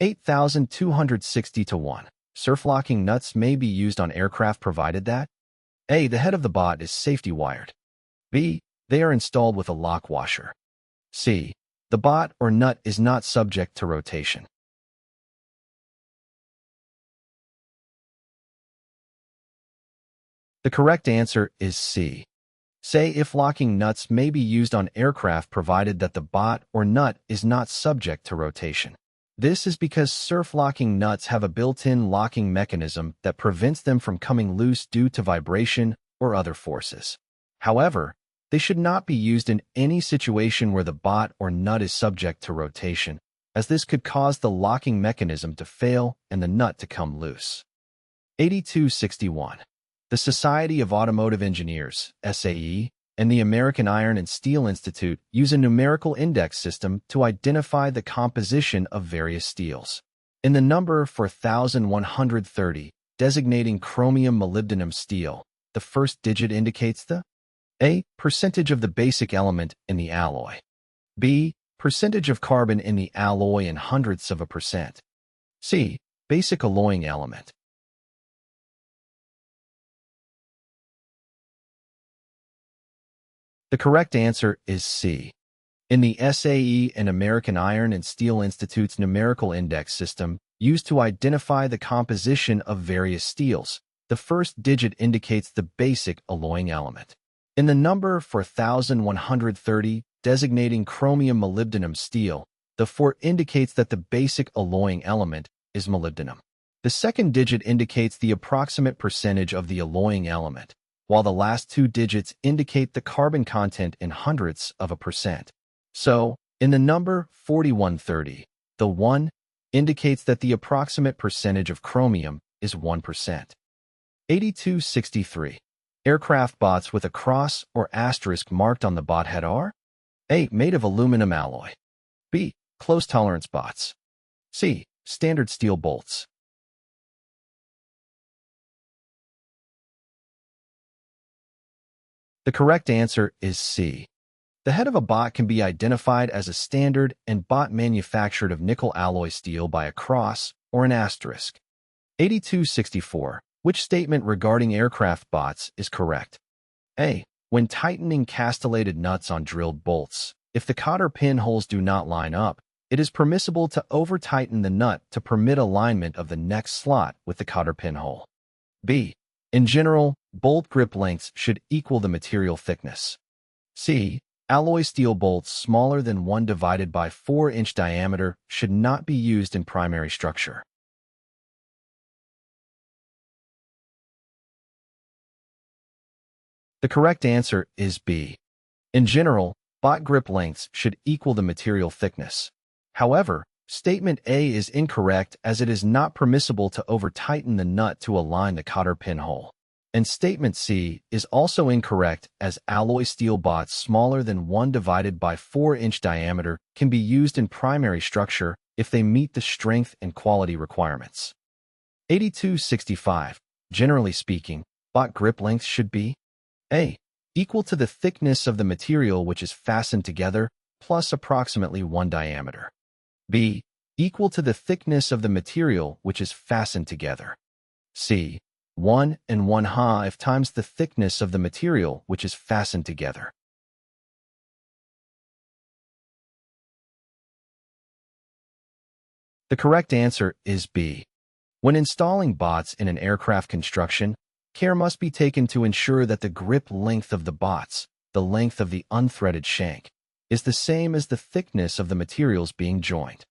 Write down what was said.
Q8260-1. Surf-locking nuts may be used on aircraft provided that A. The head of the bot is safety wired. B. They are installed with a lock washer. C. The bot or nut is not subject to rotation. The correct answer is C. Say if locking nuts may be used on aircraft provided that the bot or nut is not subject to rotation. This is because surf-locking nuts have a built-in locking mechanism that prevents them from coming loose due to vibration or other forces. However, they should not be used in any situation where the bot or nut is subject to rotation, as this could cause the locking mechanism to fail and the nut to come loose. 8261. The Society of Automotive Engineers, SAE, and the American Iron and Steel Institute use a numerical index system to identify the composition of various steels. In the number 4130, designating chromium-molybdenum steel, the first digit indicates the A. Percentage of the basic element in the alloy. B. Percentage of carbon in the alloy in hundredths of a percent. C. Basic alloying element. The correct answer is C. In the SAE and American Iron and Steel Institute's numerical index system, used to identify the composition of various steels, the first digit indicates the basic alloying element. In the number 4130, designating chromium-molybdenum steel, the 4 indicates that the basic alloying element is molybdenum. The second digit indicates the approximate percentage of the alloying element, while the last 2 digits indicate the carbon content in hundredths of a percent. So, in the number 4130, the 1 indicates that the approximate percentage of chromium is 1%. 8263. Aircraft bots with a cross or asterisk marked on the bot head are A. Made of aluminum alloy. B. Close tolerance bots. C. Standard steel bolts. The correct answer is C. The head of a bot can be identified as a standard and bot manufactured of nickel alloy steel by a cross or an asterisk. 8264. Which statement regarding aircraft bots is correct? A. When tightening castellated nuts on drilled bolts, if the cotter pinholes do not line up, it is permissible to over-tighten the nut to permit alignment of the next slot with the cotter pinhole. B. In general, bolt grip lengths should equal the material thickness. C. Alloy steel bolts smaller than 1 divided by 4-inch diameter should not be used in primary structure. The correct answer is B. In general, bot grip lengths should equal the material thickness. However, statement A is incorrect as it is not permissible to over-tighten the nut to align the cotter pinhole. And statement C is also incorrect as alloy steel bots smaller than 1 divided by 4-inch diameter can be used in primary structure if they meet the strength and quality requirements. 8265. Generally speaking, bot grip length should be A. Equal to the thickness of the material which is fastened together plus approximately 1 diameter. B. Equal to the thickness of the material which is fastened together. C. 1 and 1/2 times the thickness of the material which is fastened together. The correct answer is B. When installing bots in an aircraft construction, care must be taken to ensure that the grip length of the bots, the length of the unthreaded shank, is the same as the thickness of the materials being joined.